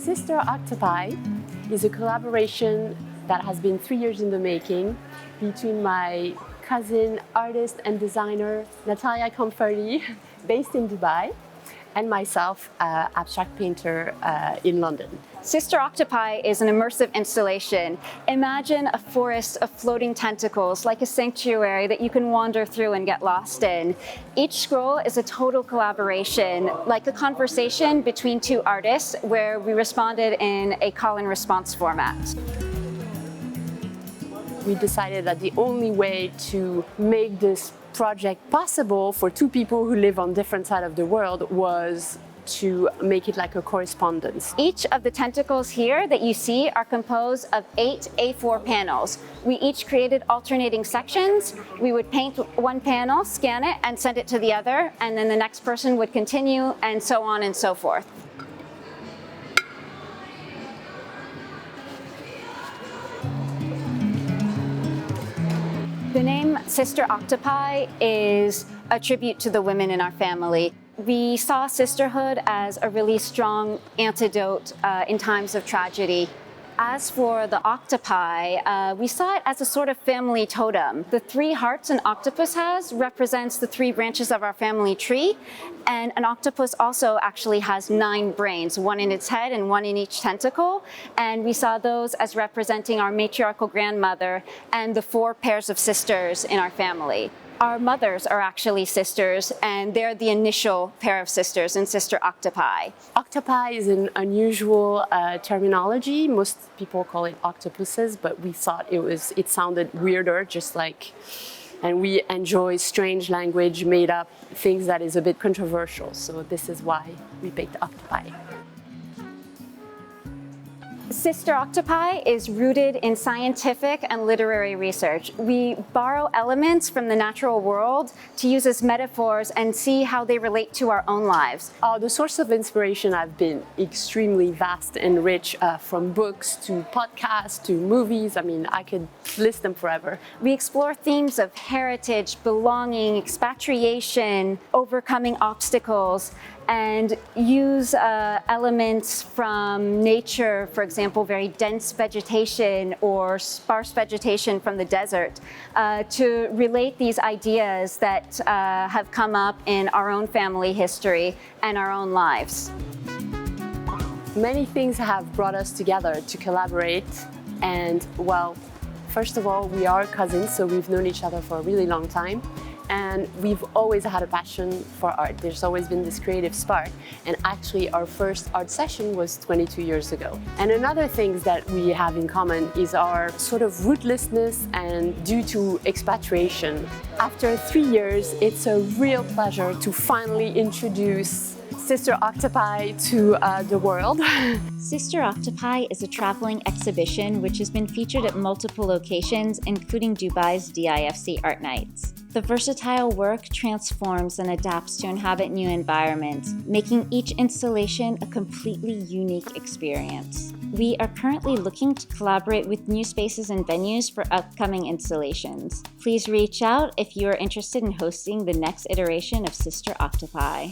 Sister Octopi is a collaboration that has been 3 years in the making between my cousin, artist and designer Natalia Comforti, based in Dubai, and myself, abstract painter in London. Sister Octopi is an immersive installation. Imagine a forest of floating tentacles, like a sanctuary that you can wander through and get lost in. Each scroll is a total collaboration, like a conversation between two artists where we responded in a call and response format. We decided that the only way to make this project possible for two people who live on different sides of the world was to make it like a correspondence. Each of the tentacles here that you see are composed of 8 A4 panels. We each created alternating sections. We would paint one panel, scan it, and send it to the other, and then the next person would continue, and so on and so forth. The name Sister Octopi is a tribute to the women in our family. We saw sisterhood as a really strong antidote in times of tragedy. As for the octopi, we saw it as a sort of family totem. The 3 hearts an octopus has represents the 3 branches of our family tree, and an octopus also actually has 9 brains, 1 in its head and 1 in each tentacle, and we saw those as representing our matriarchal grandmother and the 4 pairs of sisters in our family. Our mothers are actually sisters, and they're the initial pair of sisters in Sister Octopi. Octopi is an unusual terminology. Most people call it octopuses, but we thought it sounded weirder, just like, and we enjoy strange language, made up things that is a bit controversial. So this is why we picked octopi. Sister Octopi is rooted in scientific and literary research. We borrow elements from the natural world to use as metaphors and see how they relate to our own lives. The source of inspiration have been extremely vast and rich, from books to podcasts to movies. I mean, I could list them forever. We explore themes of heritage, belonging, expatriation, overcoming obstacles, and use elements from nature, for example, very dense vegetation or sparse vegetation from the desert, to relate these ideas that have come up in our own family history and our own lives. Many things have brought us together to collaborate, and well, first of all, we are cousins, so we've known each other for a really long time. And we've always had a passion for art. There's always been this creative spark. And actually, our first art session was 22 years ago. And another thing that we have in common is our sort of rootlessness and due to expatriation. After 3 years, it's a real pleasure to finally introduce Sister Octopi to the world. Sister Octopi is a traveling exhibition which has been featured at multiple locations, including Dubai's DIFC Art Nights. The versatile work transforms and adapts to inhabit new environments, making each installation a completely unique experience. We are currently looking to collaborate with new spaces and venues for upcoming installations. Please reach out if you are interested in hosting the next iteration of Sister Octopi.